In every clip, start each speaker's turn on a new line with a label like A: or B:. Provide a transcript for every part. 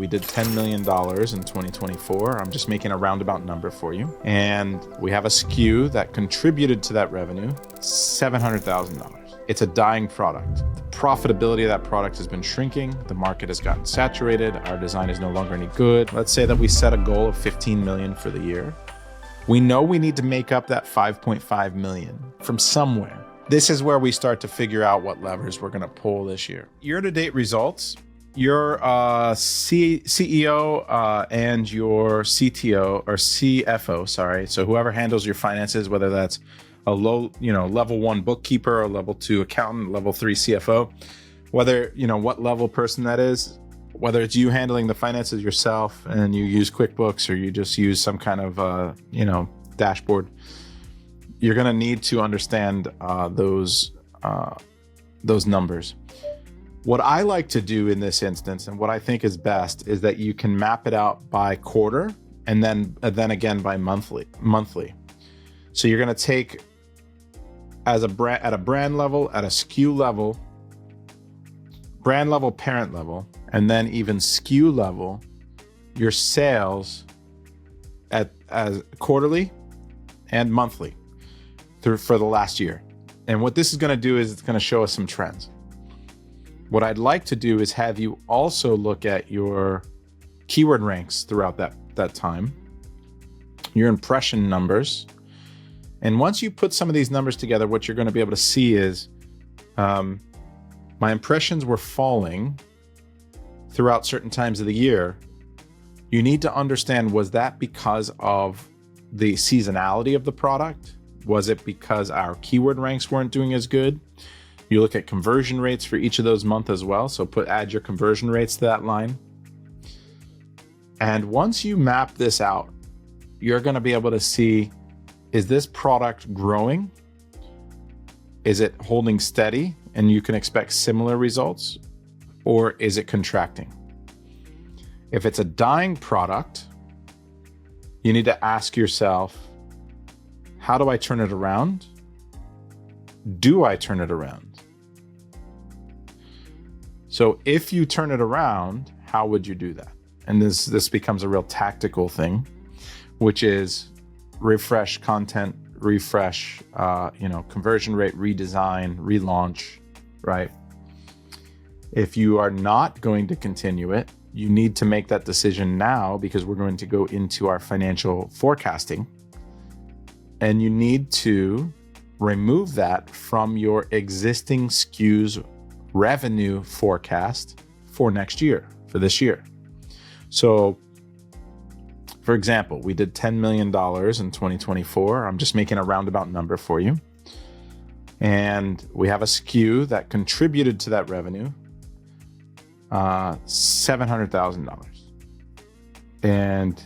A: we did $10 million in 2024. I'm just making a roundabout number for you. And we have a SKU that contributed to that revenue, $700,000. It's a dying product. The profitability of that product has been shrinking. The market has gotten saturated. Our design is no longer any good. Let's say that we set a goal of 15 million for the year. We know we need to make up that 5.5 million from somewhere. This is where we start to figure out what levers we're going to pull this year. Year-to-date results, your CEO and your CTO or CFO, sorry. So whoever handles your finances, whether that's a level 1 bookkeeper, or level 2 accountant, level 3 CFO, whether, what level person that is, whether it's you handling the finances yourself and you use QuickBooks or you just use some kind of, dashboard, you're going to need to understand those numbers. What I like to do in this instance, and what I think is best, is that you can map it out by quarter and then again by monthly. So you're going to take at a brand level, at a SKU level, brand level, parent level, and then even SKU level, your sales as quarterly and monthly for the last year. And what this is going to do is it's going to show us some trends. What I'd like to do is have you also look at your keyword ranks throughout that time, your impression numbers. And once you put some of these numbers together, what you're going to be able to see is my impressions were falling throughout certain times of the year. You need to understand, was that because of the seasonality of the product? Was it because our keyword ranks weren't doing as good? You look at conversion rates for each of those months as well. So add your conversion rates to that line. And once you map this out, you're going to be able to see, is this product growing? Is it holding steady and you can expect similar results? Or is it contracting? If it's a dying product, you need to ask yourself, how do I turn it around? Do I turn it around? So if you turn it around, how would you do that? And this becomes a real tactical thing, which is refresh content, refresh, conversion rate, redesign, relaunch, right? If you are not going to continue it, you need to make that decision now, because we're going to go into our financial forecasting, and you need to remove that from your existing SKUs revenue forecast for next year, for this year. So, for example, we did $10 million in 2024. I'm just making a roundabout number for you. And we have a SKU that contributed to that revenue, $700,000. And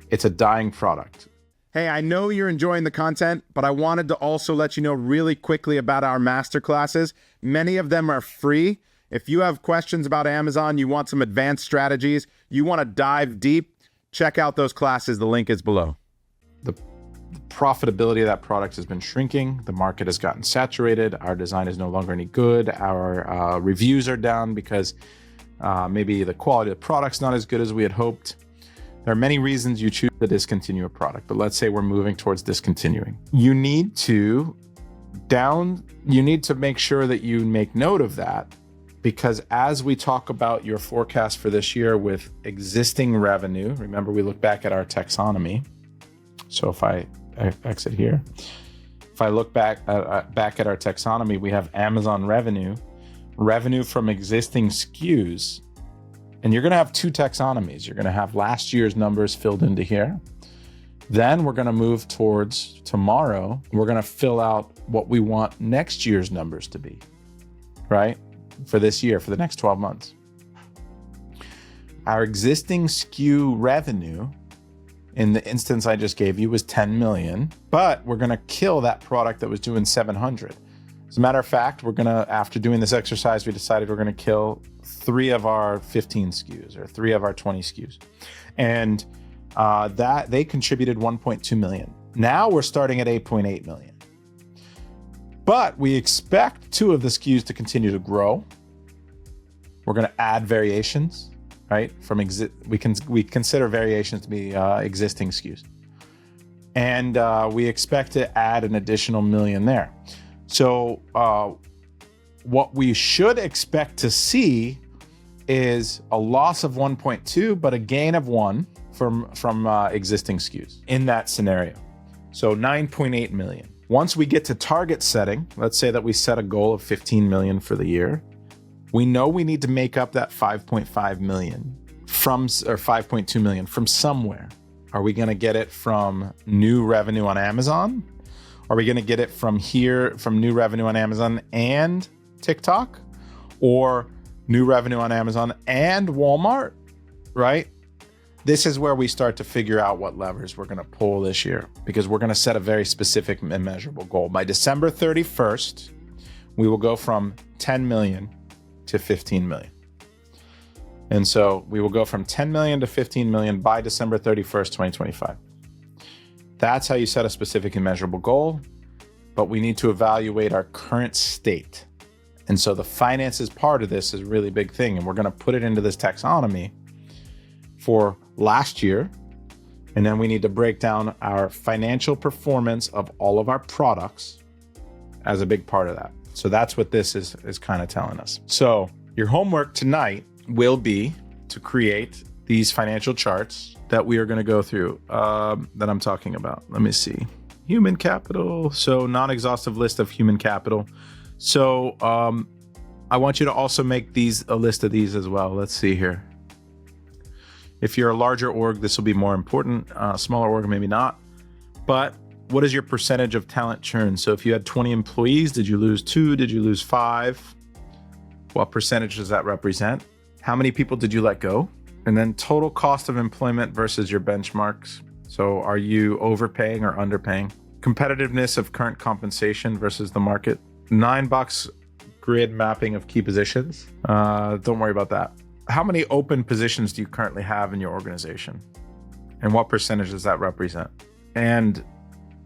A: it's a dying product.
B: Hey, I know you're enjoying the content, but I wanted to also let you know really quickly about our masterclasses. Many of them are free. If you have questions about Amazon, you want some advanced strategies, you want to dive deep, check out those classes. The link is below.
A: The profitability of that product has been shrinking. The market has gotten saturated. Our design is no longer any good. Our reviews are down because maybe the quality of the product's not as good as we had hoped. There are many reasons you choose to discontinue a product, but let's say we're moving towards discontinuing. You need to make sure that you make note of that, because as we talk about your forecast for this year with existing revenue, remember we look back at our taxonomy. So if I exit here, if I look back at our taxonomy, we have Amazon revenue from existing SKUs. And you're going to have two taxonomies. You're going to have last year's numbers filled into here. Then we're going to move towards tomorrow. We're going to fill out what we want next year's numbers to be, right? For this year, for the next 12 months. Our existing SKU revenue, in the instance I just gave you, was 10 million, but we're going to kill that product that was doing 700. As a matter of fact, after doing this exercise, we decided we're going to kill 3 of our 15 SKUs or 3 of our 20 SKUs. And that they contributed 1.2 million. Now we're starting at 8.8 million. But we expect 2 of the SKUs to continue to grow. We're going to add variations. right? We consider variations to be existing SKUs. And we expect to add an additional 1 million there. So what we should expect to see is a loss of 1.2, but a gain of 1 from existing SKUs in that scenario. So 9.8 million. Once we get to target setting, let's say that we set a goal of 15 million for the year. We know we need to make up that 5.5 million or 5.2 million from somewhere. Are we going to get it from new revenue on Amazon? Are we going to get it from new revenue on Amazon and TikTok, or new revenue on Amazon and Walmart, right? This is where we start to figure out what levers we're going to pull this year, because we're going to set a very specific and measurable goal. By December 31st, we will go from 10 million to 15 million. And so we will go from 10 million to 15 million by December 31st, 2025. That's how you set a specific and measurable goal, but we need to evaluate our current state. And so the finances part of this is a really big thing, and we're going to put it into this taxonomy for last year. And then we need to break down our financial performance of all of our products as a big part of that. So that's what this is kind of telling us. So your homework tonight will be to create these financial charts that we are going to go through that I'm talking about. Let me see. Human capital. So non-exhaustive list of human capital. So I want you to also make a list of these as well. Let's see here. If you're a larger org, this will be more important. Smaller org, maybe not. But what is your percentage of talent churn? So if you had 20 employees, did you lose 2? Did you lose 5? What percentage does that represent? How many people did you let go? And then total cost of employment versus your benchmarks. So are you overpaying or underpaying? Competitiveness of current compensation versus the market. 9-box grid mapping of key positions. Don't worry about that. How many open positions do you currently have in your organization? And what percentage does that represent? And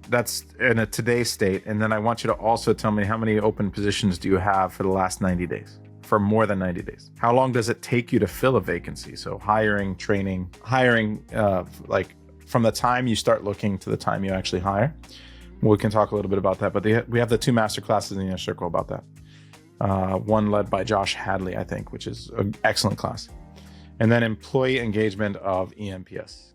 A: that's in a today's state. And then I want you to also tell me how many open positions do you have for the last 90 days, for more than 90 days? How long does it take you to fill a vacancy? So hiring, training, like from the time you start looking to the time you actually hire. We can talk a little bit about that, but we have the 2 master classes in the inner circle about that. One led by Josh Hadley, I think, which is an excellent class. And then employee engagement of EMPS.